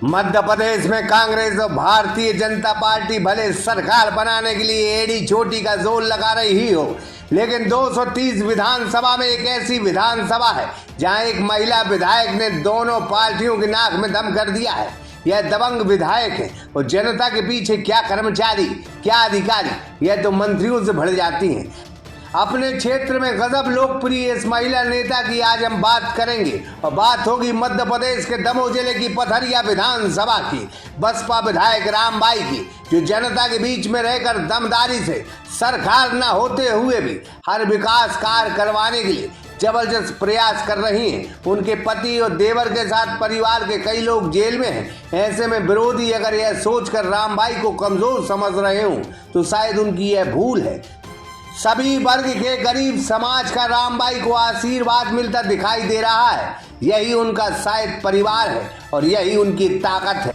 मध्य प्रदेश में कांग्रेस और भारतीय जनता पार्टी भले सरकार बनाने के लिए एड़ी चोटी का जोर लगा रही हो, लेकिन 230 विधानसभा में एक ऐसी विधानसभा है जहां एक महिला विधायक ने दोनों पार्टियों की नाक में दम कर दिया है। यह दबंग विधायक है और जनता के पीछे क्या कर्मचारी, क्या अधिकारी, यह तो मंत्रियों से भर जाती हैं। अपने क्षेत्र में गजब लोकप्रिय इस महिला नेता की आज हम बात करेंगे और बात होगी मध्य प्रदेश के दमोह जिले की पथरिया विधानसभा की बसपा विधायक रामबाई की, जो जनता के बीच में रहकर दमदारी से सरकार न होते हुए भी हर विकास कार्य करवाने के लिए जबरदस्त प्रयास कर रही हैं। उनके पति और देवर के साथ परिवार के कई लोग जेल में हैं। ऐसे में विरोधी अगर यह सोचकर रामबाई को कमजोर समझ रहे हों तो शायद उनकी यह भूल है। सभी वर्ग के गरीब समाज का रामबाई को आशीर्वाद मिलता दिखाई दे रहा है। यही उनका शायद परिवार है और यही उनकी ताकत है।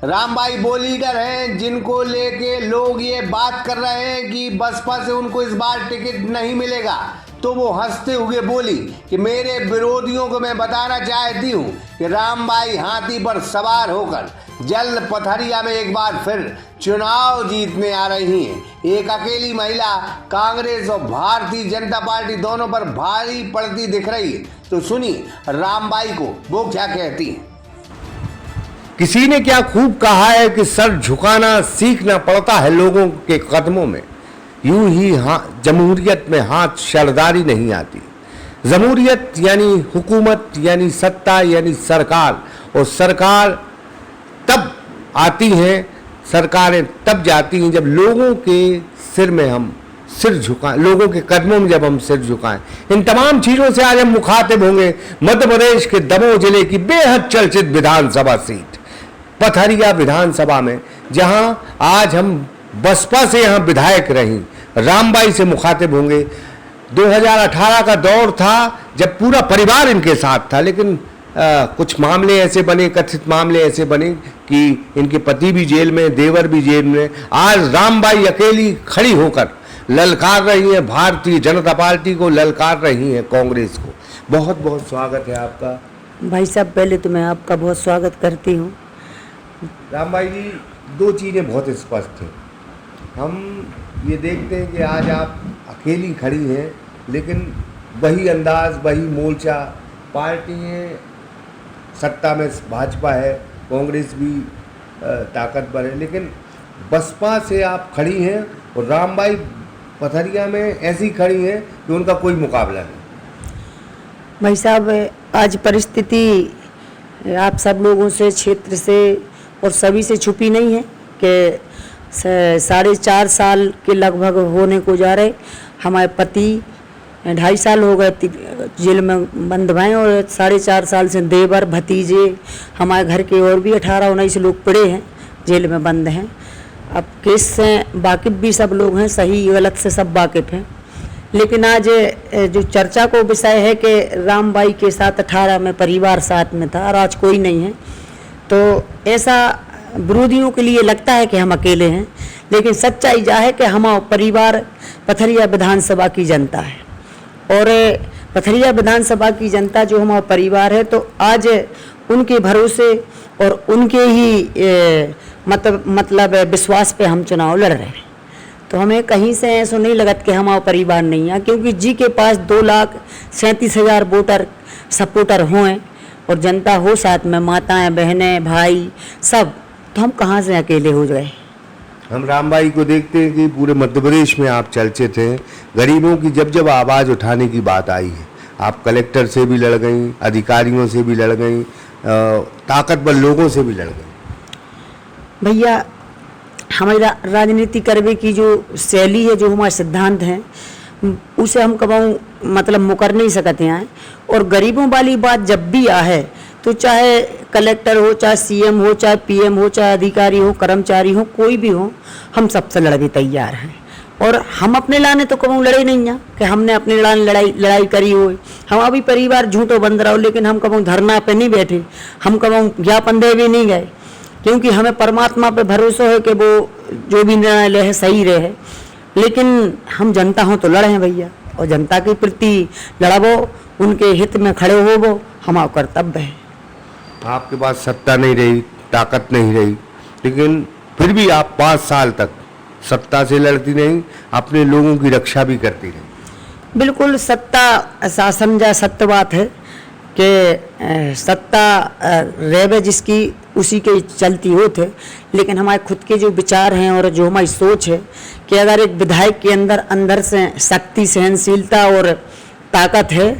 रामबाई वो लीडर हैं जिनको लेके लोग ये बात कर रहे हैं कि बसपा से उनको इस बार टिकट नहीं मिलेगा, तो वो हंसते हुए बोली कि मेरे विरोधियों को मैं बताना चाहती हूँ कि रामबाई हाथी पर सवार होकर जल्द पथरिया में एक बार फिर चुनाव जीतने आ रही हैं। एक अकेली महिला कांग्रेस और भारतीय जनता पार्टी दोनों पर भारी पड़ती दिख रही है। तो सुनिए रामबाई को वो क्या कहती हैं। किसी ने क्या खूब कहा है कि सर झुकाना सीखना पड़ता है लोगों के कदमों में। यूं ही जमहूरियत में हाथ शरदारी नहीं आती। जमहूरियत यानी हुकूमत यानी सत्ता यानी सरकार, और सरकार तब आती है, सरकारें तब जाती हैं जब लोगों के सिर में हम सिर झुकाएं, लोगों के कदमों में जब हम सिर झुकाएं। इन तमाम चीज़ों से आज हम मुखातिब होंगे मध्य प्रदेश के दमोह जिले की बेहद चर्चित विधानसभा सीट पथरिया विधानसभा में, जहां आज हम बसपा से यहां विधायक रही रामबाई से मुखातिब होंगे। 2018 का दौर था जब पूरा परिवार इनके साथ था, लेकिन कुछ मामले ऐसे बने, कथित मामले ऐसे बने कि इनके पति भी जेल में, देवर भी जेल में। आज रामबाई अकेली खड़ी होकर ललकार रही है भारतीय जनता पार्टी को, ललकार रही है कांग्रेस को। बहुत बहुत स्वागत है आपका भाई साहब। पहले तो मैं आपका बहुत स्वागत करती हूँ। रामबाई जी, दो चीज़ें बहुत स्पष्ट हैं। हम ये देखते हैं कि आज आप अकेली खड़ी हैं, लेकिन वही अंदाज, वही मोर्चा, पार्टियाँ सत्ता में भाजपा है, कांग्रेस भी ताकतवर है, लेकिन बसपा से आप खड़ी हैं और रामबाई पथरिया में ऐसी खड़ी हैं कि उनका कोई मुकाबला नहीं। भाई साहब, आज परिस्थिति आप सब लोगों से, क्षेत्र से और सभी से छुपी नहीं है कि 4.5 साल के लगभग होने को जा रहे। हमारे पति 2.5 साल हो गए जेल में बंद भए, और 4.5 साल से देवर, भतीजे, हमारे घर के और भी 18-19 लोग पड़े हैं, जेल में बंद हैं। अब केस से वाकिफ़ भी सब लोग हैं, सही गलत से सब वाकिफ़ हैं। लेकिन आज जो चर्चा को विषय है कि रामबाई के साथ 18 में परिवार साथ में था और आज कोई नहीं है, तो ऐसा विरोधियों के लिए लगता है कि हम अकेले हैं, लेकिन सच्चाई यह है कि हमारा परिवार पथरिया विधानसभा की जनता है। और पथरिया विधानसभा की जनता जो हमारा परिवार है, तो आज उनके भरोसे और उनके ही मतलब विश्वास पे हम चुनाव लड़ रहे हैं। तो हमें कहीं से ऐसा नहीं लगता कि हमारा परिवार नहीं है, क्योंकि जी के पास 2,37,000 वोटर सपोर्टर हों और जनता हो साथ में, माताएं, बहनें, भाई सब, तो हम कहाँ से अकेले हो गए। हम रामबाई को देखते हैं कि पूरे मध्य प्रदेश में आप चर्चित हैं। गरीबों की जब जब आवाज़ उठाने की बात आई है, आप कलेक्टर से भी लड़ गई, अधिकारियों से भी लड़ गई, ताकतवर लोगों से भी लड़ गई। भैया, हमारी राजनीति करने की जो शैली है, जो हमारे सिद्धांत हैं, उसे हम कबाऊ मतलब मुकर नहीं सकते हैं। और गरीबों वाली बात जब भी आ है, तो चाहे कलेक्टर हो, चाहे सीएम हो, चाहे पीएम हो, चाहे अधिकारी हो, कर्मचारी हो, कोई भी हो, हम सबसे लड़ने तैयार हैं। और हम अपने लाने तो कबू लड़े नहीं हैं कि हमने अपने लाने लड़ाई करी हो। हम अभी परिवार झूठो बंद रहो, लेकिन हम कबू धरना पे नहीं बैठे, हम कबू ज्ञापन दे भी नहीं गए, क्योंकि हमें परमात्मा पे भरोसा है कि वो जो भी निर्णय ले है सही रहे। लेकिन हम जनता हों तो लड़े हैं भैया, और जनता के प्रति लड़बो, उनके हित में खड़े हो वो हमारा कर्तव्य है। आपके पास सत्ता नहीं रही, ताकत नहीं रही, लेकिन फिर भी आप 5 साल तक सत्ता से लड़ती नहीं, अपने लोगों की रक्षा भी करती रही। बिल्कुल सत्ता शासन जा सत्य बात है कि सत्ता रेवे जिसकी उसी के चलती होते, लेकिन हमारे खुद के जो विचार हैं और जो हमारी सोच है कि अगर एक विधायक के अंदर से शक्ति, सहनशीलता और ताकत है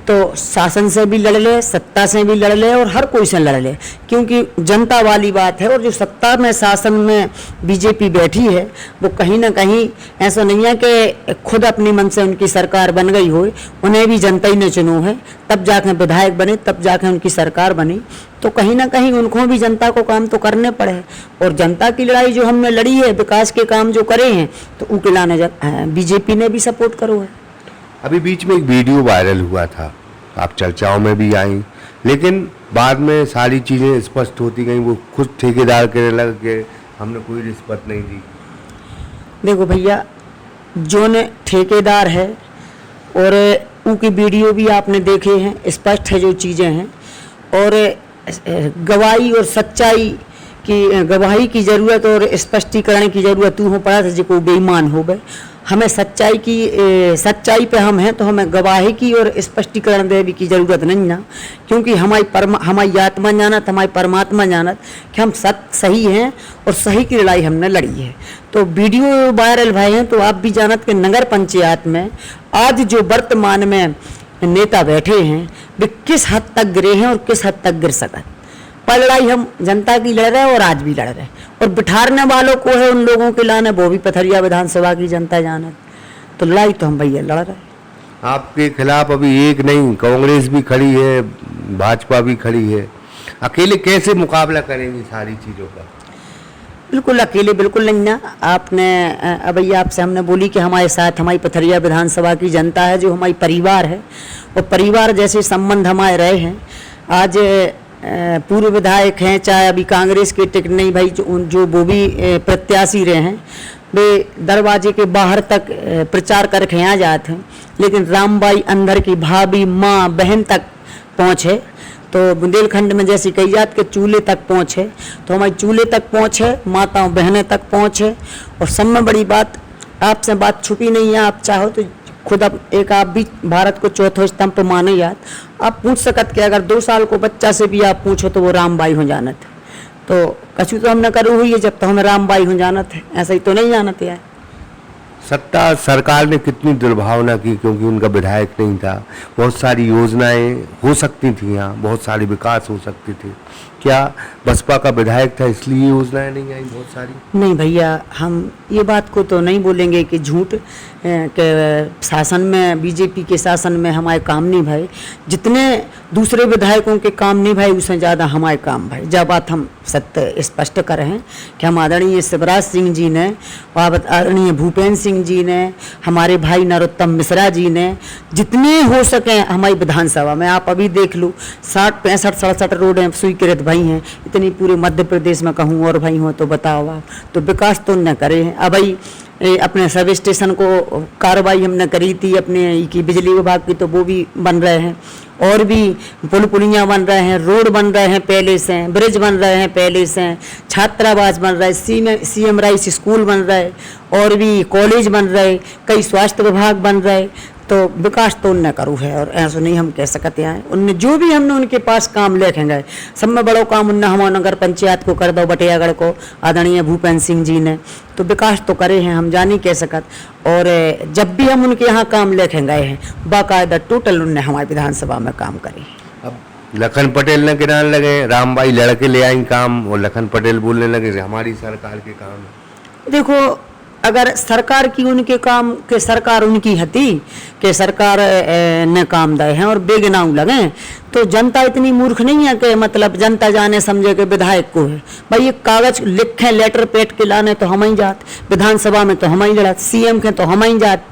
तो शासन से भी लड़ ले, सत्ता से भी लड़ ले और हर कोई से लड़ ले, क्योंकि जनता वाली बात है। और जो सत्ता में शासन में बीजेपी बैठी है वो कहीं ना कहीं ऐसा नहीं है कि खुद अपनी मन से उनकी सरकार बन गई हो, उन्हें भी जनता ही ने चुनो है, तब जाके विधायक बने, तब जाके उनकी सरकार बनी। तो कहीं ना कहीं उनको भी जनता को काम तो करने पड़े, और जनता की लड़ाई जो हमने लड़ी है, विकास के काम जो करे हैं, तो उनके लाने बीजेपी ने भी सपोर्ट करो है। अभी बीच में एक वीडियो वायरल हुआ था, आप चर्चाओं में भी आई, लेकिन बाद में सारी चीज़ें स्पष्ट होती गई। वो खुद ठेकेदार कहने लगे कि हमने कोई रिश्वत नहीं दी। देखो भैया, जो ने ठेकेदार है और उनकी वीडियो भी आपने देखे हैं, स्पष्ट है जो चीज़ें हैं, और गवाही और सच्चाई की गवाही की ज़रूरत और स्पष्टीकरण की ज़रूरत तू हो पड़ा था जो बेईमान हो गए। हमें सच्चाई पे हम हैं तो हमें गवाही की और स्पष्टीकरण देने की ज़रूरत नहीं ना, क्योंकि हमारी आत्मा जानत, हमारी परमात्मा जानत कि हम सही हैं और सही की लड़ाई हमने लड़ी है। तो वीडियो वायरल भाई हैं तो आप भी जानत कि नगर पंचायत में आज जो वर्तमान में नेता बैठे हैं वे किस हद तक गिरे हैं और किस हद तक गिर सकते। पर लड़ाई हम जनता की लड़ रहे हैं और आज भी लड़ रहे हैं, और बिठारने वालों को है उन लोगों के लाने, वो भी पथरिया विधानसभा की जनता जाने। तो लड़ाई तो हम भैया लड़ रहे हैं। आपके खिलाफ अभी एक नहीं, कांग्रेस भी खड़ी है, भाजपा भी खड़ी है। अकेले कैसे मुकाबला करेंगी सारी चीज़ों का? बिल्कुल अकेले बिल्कुल नहीं ना। आपने भैया आपसे हमने बोली कि हमारे साथ हमारी पथरिया विधानसभा की जनता है, जो हमारी परिवार है, और परिवार जैसे संबंध हमारे रहे हैं। आज पूर्व विधायक हैं, चाहे अभी कांग्रेस के टिकट नहीं भाई, जो वो भी प्रत्याशी रहे हैं, वे दरवाजे के बाहर तक प्रचार करके आ जाते हैं, लेकिन रामबाई अंदर की भाभी, माँ, बहन तक पहुँचे। तो बुंदेलखंड में जैसी कही जात के चूल्हे तक पहुँचे, तो हमारी चूल्हे तक पहुँचे, माताओं बहनें तक पहुँचे। और सब में बड़ी बात, आपसे बात छुपी नहीं है, आप चाहो तो खुद आप भी भारत को चौथा स्तंभ माने याद, आप पूछ सकत कि अगर 2 साल को बच्चा से भी आप पूछो तो वो रामबाई हो जानत है। तो कछु तो हमने करू हुई है, जब तो हमें रामबाई हो जानत है, ऐसा ही तो नहीं जानत है। सत्ता सरकार ने कितनी दुर्भावना की, क्योंकि उनका विधायक नहीं था। बहुत सारी योजनाएं हो सकती थी, यहाँ बहुत सारी विकास हो सकती थी। क्या बसपा का विधायक था इसलिए योजनाएं नहीं आई बहुत सारी? नहीं भैया, हम ये बात को तो नहीं बोलेंगे कि झूठ के शासन में, बीजेपी के शासन में हमारे काम नहीं भाई। जितने दूसरे विधायकों के काम नहीं भाई, उससे ज़्यादा हमारे काम भाई। जब बात हम सत्य स्पष्ट कर रहे हैं कि हम आदरणीय शिवराज सिंह जी ने, आदरणीय भूपेंद्र सिंह जी ने, हमारे भाई नरोत्तम मिश्रा जी ने, जितने हो सके हमारी विधानसभा में, आप अभी देख लो 60, 65, 67 रोडें स्वीकृत भाई हैं। इतनी पूरे मध्य प्रदेश में कहूँ और भाई हो तो बताओ आप, तो विकास तो न करे हैं। अब भाई अपने सब स्टेशन को कार्रवाई हमने करी थी अपने की बिजली विभाग की, तो वो भी बन रहे हैं, और भी पुल पुलियाँ बन रहे हैं, रोड बन रहे हैं पहले से, ब्रिज बन रहे हैं पहले से, छात्रावास बन रहा है, CM राइस स्कूल बन रहा है, और भी कॉलेज बन रहे, कई स्वास्थ्य विभाग बन रहे। तो विकास तो उनने करू है, और ऐसा नहीं हम कह सकते हैं। उनने जो भी हमने उनके पास काम लेके गए, सब में बड़ो काम उनने हमारे नगर पंचायत को कर दो, बटियागढ़ को आदरणीय भूपेंद्र सिंह जी ने, तो विकास तो करे हैं, हम जा नहीं कह सकत। और जब भी हम उनके यहाँ काम लेके गए हैं, बाकायदा टोटल उनने हमारी विधानसभा में काम करे। अब लखन पटेल ने गिराने लगे, रामबाई लड़के ले आई काम, और लखन पटेल बोलने लगे हमारी सरकार के काम है। देखो, अगर सरकार की उनके काम के सरकार उनकी हती कि सरकार ने काम दे हैं और बेगनाऊ लगे, तो जनता इतनी मूर्ख नहीं है कि मतलब जनता जाने समझे कि विधायक को है भाई। ये कागज लिखे, लेटर पेट के लाने तो हम ही जात, विधानसभा में तो हम ही लड़त, CM के तो हम ही जात,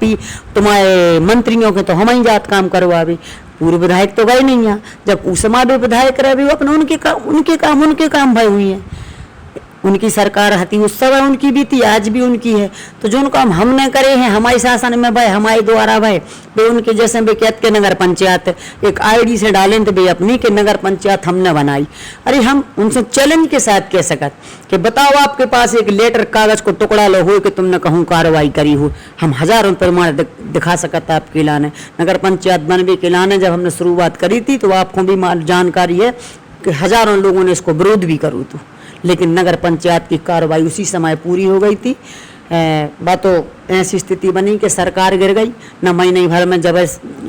तुम्हारे मंत्रियों के तो हम ही जात काम करवा भी। पूर्व विधायक तो गए नहीं यहाँ, जब उस समाज विधायक रहे भी वो अपने उनके काम भाई हुई है। उनकी सरकार हती उस समय उनकी भी थी, आज भी उनकी है। तो जो काम हमने करे हैं हमारे शासन में भाई, हमारे द्वारा भाई वे उनके जैसे वे कहते के नगर पंचायत एक आईडी से डालें तो भाई अपनी के नगर पंचायत हमने बनाई। अरे हम उनसे चैलेंज के साथ कह सकत कि बताओ आपके पास एक लेटर कागज को टुकड़ा लो हो कि तुमने कहूँ कार्रवाई करी हो, हम हजारों प्रमाण दिखा सकता आपके लाने। नगर पंचायत बनवे के लाने जब हमने शुरुआत करी थी तो आपको भी जानकारी है कि हजारों लोगों ने इसको विरोध भी करूँ तो, लेकिन नगर पंचायत की कार्रवाई उसी समय पूरी हो गई थी। बातों ऐसी स्थिति बनी कि सरकार गिर गई, न महीने भर में जब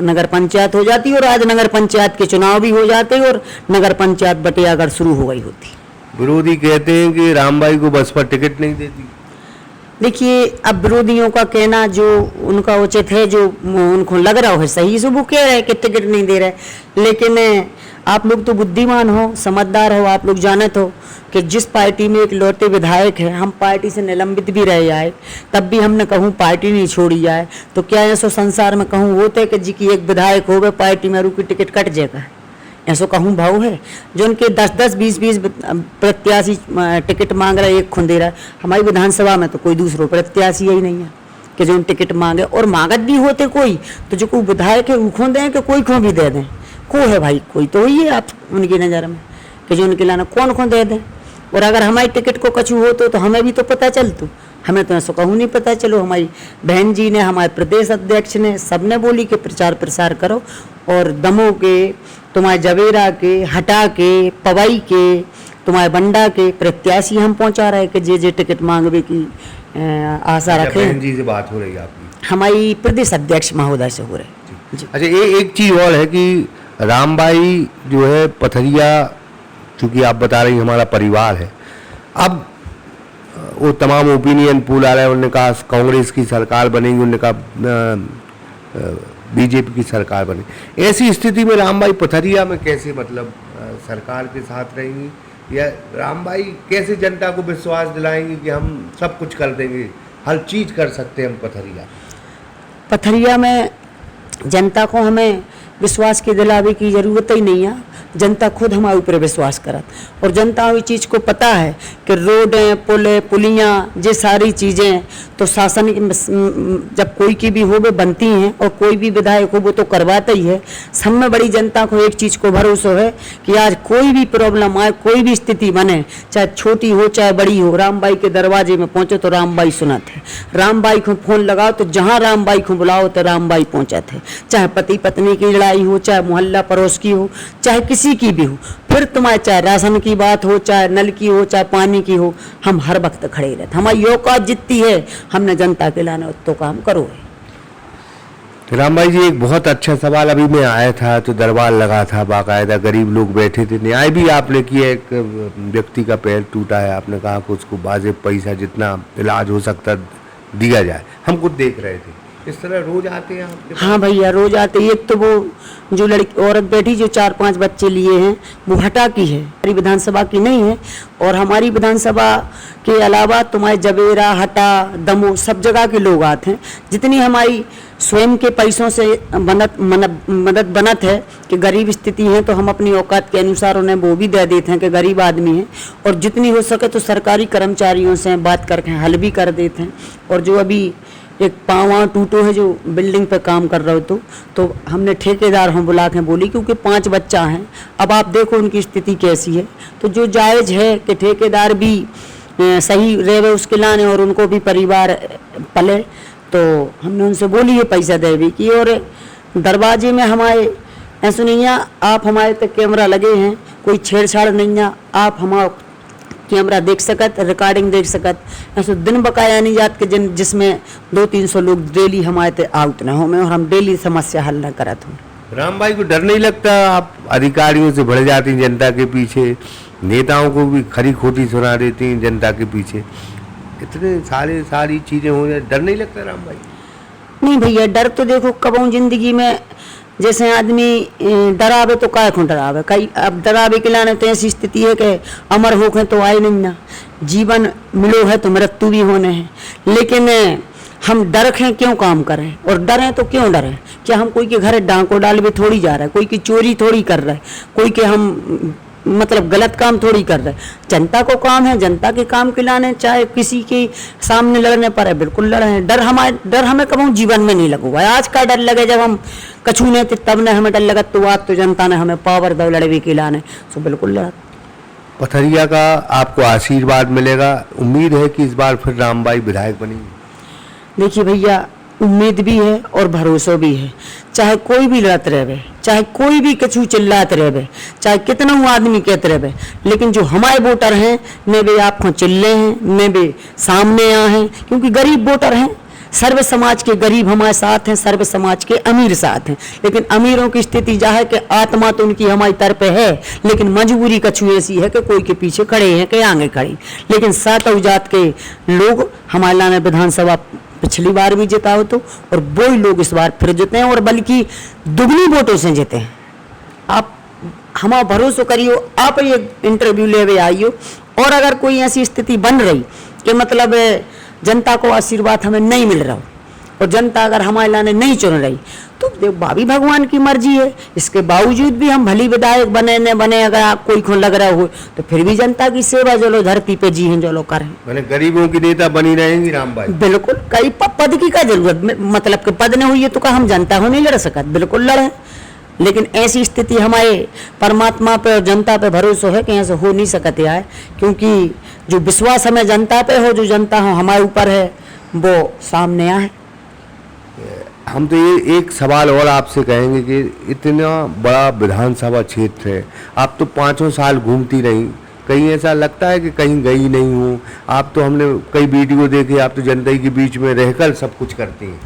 नगर पंचायत हो जाती और आज नगर पंचायत के चुनाव भी हो जाते और नगर पंचायत बटियागढ़ शुरू हो गई होती। विरोधी कहते हैं कि रामबाई को बसपा टिकट नहीं देती। देखिए अब विरोधियों का कहना जो उनका उचित है, जो उनको लग रहा हो सही से वो कह रहे हैं कि टिकट नहीं दे रहे, लेकिन आप लोग तो बुद्धिमान हो, समझदार हो, आप लोग जानत हो कि जिस पार्टी में एक लौटे विधायक है, हम पार्टी से निलंबित भी रह जाए तब भी हमने कहूँ पार्टी नहीं छोड़ी जाए, तो क्या ऐसो संसार में कहूँ होते कि जी की एक विधायक हो गए पार्टी में रुकी टिकट कट जाएगा, ऐसो कहूँ भाव है। जो उनके 10-10, 20-20 प्रत्याशी टिकट मांग रहे, एक खून दे रहा है। हमारी विधानसभा में तो कोई दूसरो प्रत्याशी ही नहीं है कि जो टिकट मांगे, और मांगत भी होते कोई तो जो कोई विधायक है वो खो दें कि कोई खो भी दे दें, को है भाई कोई तो ही है आप उनकी नज़र में कि जो उनके लाना कौन दे दें। और अगर हमारी टिकट को कछु हो तो हमें भी तो पता चलतो, हमें तो ऐसा कहूँ नहीं पता चलो। हमारी बहन जी ने, हमारे प्रदेश अध्यक्ष ने, सबने बोली कि प्रचार प्रसार करो और दमों के, तुम्हारे जवेरा के, हटा के, पवई के, तुम्हारे बंडा के प्रत्याशी हम पहुँचा रहे कि जे टिकट मांगवे की आशा रखें। बहन जी से बात हो रही है आपकी? हमारी प्रदेश अध्यक्ष महोदय से हो रही। अच्छा, एक चीज़ और है कि रामबाई जो है पथरिया, चूँकि आप बता रही हमारा परिवार है, अब वो तमाम ओपिनियन पोल आ रहा है, उन्होंने कहा कांग्रेस की सरकार बनेगी, उन्होंने कहा बीजेपी की सरकार बनेगी। ऐसी स्थिति में रामबाई पथरिया में कैसे मतलब सरकार के साथ रहेंगी, या रामबाई कैसे जनता को विश्वास दिलाएंगी कि हम सब कुछ कर देंगे, हर चीज़ कर सकते हैं हम पथरिया में जनता को हमें विश्वास के दिलावे की ज़रूरत ही नहीं है। जनता खुद हमारे ऊपर विश्वास करत, और जनता इस चीज़ को पता है कि रोडें, पुलें, पुलियाँ, ये सारी चीज़ें तो शासन जब कोई की भी हो वो बनती हैं, और कोई भी विधायक हो वो तो करवाता ही है। सब में बड़ी जनता को एक चीज़ को भरोसा है कि आज कोई भी प्रॉब्लम आए, कोई भी स्थिति बने, चाहे छोटी हो चाहे बड़ी हो, रामबाई के दरवाजे में पहुँचो तो रामबाई सुनत है। रामबाई को फ़ोन लगाओ तो जहाँ रामबाई को बुलाओ तो रामबाई पहुँचत है। चाहे पति पत्नी की लड़ाई हो, चाहे मोहल्ला पड़ोस की हो, चाहे किसी की भी हो, फिर तुम्हारे चाहे राशन की बात हो, चाहे नल की हो, चाहे पानी की हो, हम हर वक्त खड़े रहते। हमारी औकात जितनी है हमने जनता के लाने उतो काम करो है। रामबाई जी, एक बहुत अच्छा सवाल, अभी मैं आया था तो दरबार लगा था, बाकायदा गरीब लोग बैठे थे, न्याय भी आपने किया। एक व्यक्ति का पैर टूटा है, आपने कहा कि उसको वाजिब पैसा जितना इलाज हो सकता दिया जाए, हम खुद देख रहे थे। इस तरह रोज आते हैं आपके? हाँ भैया, रोज आते। एक तो वो जो लड़की औरत बैठी जो 4-5 बच्चे लिए हैं वो हटा की है, हमारी विधानसभा की नहीं है। और हमारी विधानसभा के अलावा तुम्हारे जवेरा, हटा, दमोह सब जगह के लोग आते हैं। जितनी हमारी स्वयं के पैसों से मदद बनत है कि गरीब स्थिति है तो हम अपनी औकात के अनुसार उन्हें वो भी दे देते हैं कि गरीब आदमी है, और जितनी हो सके तो सरकारी कर्मचारियों से बात करके हल भी कर देते हैं। और जो अभी एक पाँव टूटो है जो बिल्डिंग पे काम कर रहे हो तो हमने ठेकेदार हम बुला के बोली, क्योंकि 5 बच्चा हैं, अब आप देखो उनकी स्थिति कैसी है, तो जो जायज़ है कि ठेकेदार भी सही रहे उसके लाने और उनको भी परिवार पले, तो हमने उनसे बोली है पैसा देवी की। और दरवाजे में हमारे ऐसा नहीं है, आप हमारे तक कैमरा लगे हैं, कोई छेड़छाड़ नहीं है, आप हमारा कैमरा देख सकत, रिकॉर्डिंग देख सकत। ऐसा दिन बकाया नहीं जात कि जिसमें 200-300 लोग डेली हमारे ते आउट न हो में, और हम डेली समस्या हल न करत हूँ। रामबाई को डर नहीं लगता आप अधिकारियों से बढ़ जाती हैं जनता के पीछे, नेताओं को भी खरी खोटी सुना देती हैं जनता के पीछे, इतने सारी चीज़ें हो जाए, डर नहीं लगता रामबाई? नहीं भैया, डर तो देखो कबों जिंदगी में जैसे आदमी डरावे तो काय को डरावे, कई अब डरावे के लाने तो ऐसी स्थिति है कि अमर होके तो आए नहीं ना, जीवन मिलो है तो मृत्यु भी होने हैं। लेकिन हम डर हैं क्यों काम करें, और डरें तो क्यों डरें? क्या हम कोई के घर डांको डाल भी थोड़ी जा रहा है, कोई की चोरी थोड़ी कर रहा है, कोई के हम मतलब गलत काम थोड़ी कर रहे। जनता को काम है, जनता के काम के लाने, चाहे किसी के सामने लड़ने पर है बिल्कुल लड़े। डर हमें कभी जीवन में नहीं लगुआ। आज का डर लगे जब हम कछू ने तब ने हमें डर लगा, तो आज तो जनता ने हमें पावर दो लड़वे के लाने, तो बिल्कुल लड़ा। पथरिया का आपको आशीर्वाद मिलेगा। उम्मीद है कि इस बार फिर रामबाई विधायक बनेंगे। देखिए भैया, उम्मीद भी है और भरोसा भी है। चाहे कोई भी लड़त रहे, चाहे कोई भी कछु चिल्लाते रहे, चाहे कितना आदमी कहते रहे, लेकिन जो हमारे वोटर हैं ने वे आपको चिल्ले हैं, ने वे सामने आए हैं, क्योंकि गरीब वोटर हैं। सर्व समाज के गरीब हमारे साथ हैं, सर्व समाज के अमीर साथ हैं। लेकिन अमीरों की स्थिति जा है कि आत्मा तो उनकी हमारी तरफ है, लेकिन मजबूरी कछु ऐसी है कि कोई के पीछे खड़े हैं कि आगे खड़े। लेकिन सातों जात के लोग हमारे लाने विधानसभा पिछली बार भी जिताओ तो, और वही लोग इस बार फिर जीते हैं, और बल्कि दुगनी वोटों से जीते हैं। आप हमारा भरोसा करियो, आप ये इंटरव्यू ले आइयो, और अगर कोई ऐसी स्थिति बन रही कि मतलब जनता को आशीर्वाद हमें नहीं मिल रहा हो, और जनता अगर हमारे लाने नहीं चुन रही, तो देव भाभी भगवान की मर्जी है। इसके बावजूद भी हम भली विधायक बने न बने, अगर आप कोई को लग रहा हो तो फिर भी जनता की सेवा जो लो धरती पे जी हैं जो लोग करें। मैंने गरीबों की नेता बनी रहेंगी रामबाई। बिल्कुल, कई पद की क्या जरूरत, मतलब के पद नहीं हुई है तो का हम जनता हो नहीं लड़ सकत, बिल्कुल लड़े। लेकिन ऐसी स्थिति हमारे परमात्मा पे और जनता पे भरोसा है कि ऐसे हो नहीं सकते है, क्योंकि जो विश्वास हमें जनता पे हो, जो जनता हो हमारे ऊपर है, वो सामने आए। हम तो ये एक सवाल और आपसे कहेंगे कि इतना बड़ा विधानसभा क्षेत्र है, आप तो 5 साल घूमती रही, कहीं ऐसा लगता है कि कहीं गई नहीं हूँ? आप तो हमने कई वीडियो देखे, आप तो जनता के बीच में रहकर सब कुछ करती हैं।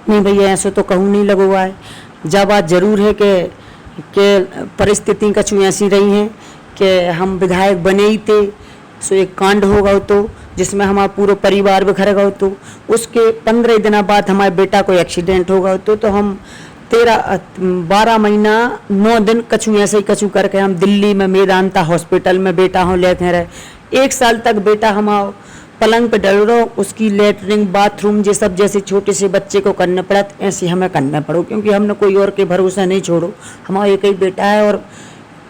नहीं भैया, ऐसे तो कहूँ नहीं लगा हुआ है। जब बात जरूर है कि परिस्थिति कछु ऐसी रही हैं कि हम विधायक बने ही थे, सो एक कांड होगा तो जिसमें हमारा पूरा परिवार बिखर गया, तो उसके 15 दिन बाद हमारे बेटा को एक्सीडेंट होगा, तो हम 12 महीना 9 दिन कछु ऐसे ही कछु करके हम दिल्ली में मेदांता हॉस्पिटल में बेटा हूँ लेते रहे। 1 साल तक बेटा हमारा पलंग पे डल रहा, उसकी लेटरिन बाथरूम ये सब जैसे छोटे से बच्चे को करना पड़ा, ऐसे हमें करना पड़ो, क्योंकि हमने कोई और के भरोसा नहीं छोड़ो। हमारा एक ही बेटा है, और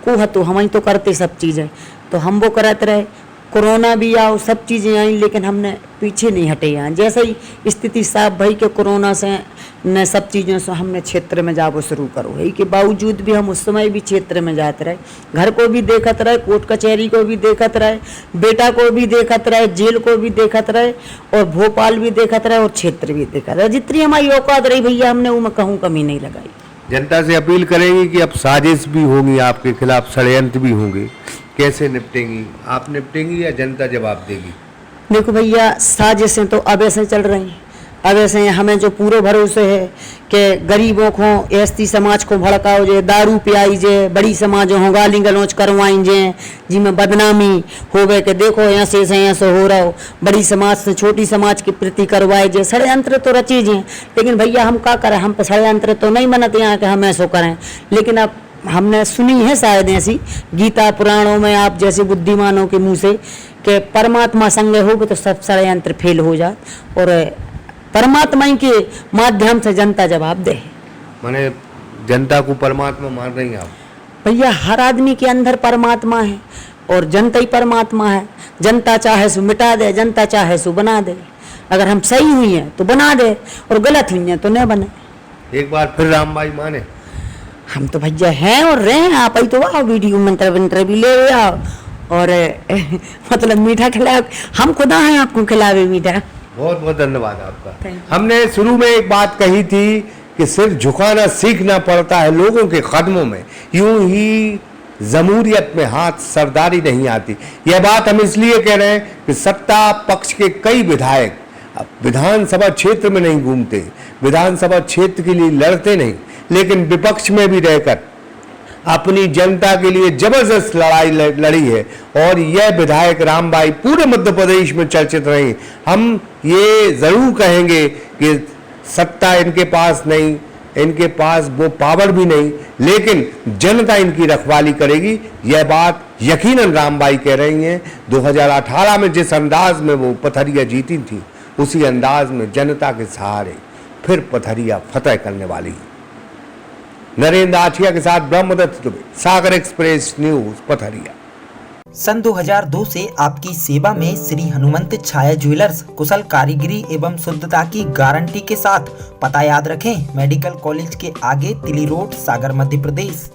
को है तो हम तो करते सब चीज़ें, तो हम वो करते रहे। कोरोना भी आओ, सब चीज़ें आई, लेकिन हमने पीछे नहीं हटे। यहाँ जैसे ही स्थिति साफ भई के कोरोना से न सब चीज़ों से हमने क्षेत्र में जाबो शुरू करो है के बावजूद भी हम उस समय भी क्षेत्र में जाते रहे, घर को भी देखत रहे, कोर्ट कचहरी को भी देखत रहे, बेटा को भी देखत रहे, जेल को भी देखत रहे, और भोपाल भी देखत रहे, और क्षेत्र भी देखत रहे। जितनी हमारी औकात रही भैया, हमने वो में कहूँ कमी नहीं लगाई। जनता से अपील करेंगी कि अब साजिश भी होंगी आपके खिलाफ, षड्यंत्र भी होंगे, कैसे निपटेंगी? आप निपटेंगी या जनता जवाब देगी? देखो भैया, साजिशें तो अब ऐसे चल रही हैं। अब ऐसे हमें जो पूरे भरोसे है कि गरीबों को, एसटी समाज को भड़काओ जे, दारू पियाई जे, बड़ी समाजों हो गाली गलौज करवाई जे, जिसमें बदनामी होवे कि देखो ऐसे ऐसे हो रहा हो, बड़ी समाज से छोटी समाज के प्रति करवाए जे, षड्यंत्र तो रची जे। लेकिन भैया हम क्या करें, हम पे षड्यंत्र तो नहीं बनते यहाँ कि हम ऐसा करें। लेकिन अब हमने सुनी है शायद ऐसी गीता पुराणों में आप जैसे बुद्धिमानों के मुँह से कि परमात्मा संग होगे तो सब षड्यंत्र फेल हो जाए, और परमात्मा के माध्यम से जनता जवाब दे। माने जनता को परमात्मा मान रही हैं आप? भैया, हर आदमी के अंदर परमात्मा है, और जनता ही परमात्मा है। जनता चाहे सो मिटा दे, जनता चाहे सो बना दे। अगर हम सही हुई हैं तो बना दे, और गलत हुई हैं तो न बने। एक बार फिर रामबाई माने? हम तो भैया हैं और रहे हैं। आप ही तो आओ, वीडियो में इंटरव्यू ले आओ, और मतलब मीठा खिलाओ। हम खुदा हैं आपको खिलावे मीठा। बहुत बहुत धन्यवाद आपका। हमने शुरू में एक बात कही थी कि सिर झुकाना सीखना पड़ता है लोगों के कदमों में, यूं ही जमहूरियत में हाथ सरदारी नहीं आती। यह बात हम इसलिए कह रहे हैं कि सत्ता पक्ष के कई विधायक विधानसभा क्षेत्र में नहीं घूमते, विधानसभा क्षेत्र के लिए लड़ते नहीं, लेकिन विपक्ष में भी रहकर अपनी जनता के लिए जबरदस्त लड़ाई लड़ी है, और यह विधायक रामबाई पूरे मध्य प्रदेश में चर्चित रही। हम ये जरूर कहेंगे कि सत्ता इनके पास नहीं, इनके पास वो पावर भी नहीं, लेकिन जनता इनकी रखवाली करेगी, यह बात यकीनन रामबाई कह रही हैं। 2018 में जिस अंदाज में वो पथरिया जीती थी, उसी अंदाज में जनता के सहारे फिर पथरिया फतह करने वाली है। नरेंद्र आठिया के साथ ब्रह्मदत्त दुबे, सागर एक्सप्रेस न्यूज, पथरिया। सन 2002 से आपकी सेवा में श्री हनुमंत छाया ज्वेलर्स कुशल कारीगरी एवं शुद्धता की गारंटी के साथ। पता याद रखें, मेडिकल कॉलेज के आगे, तिली रोड, सागर, मध्य प्रदेश।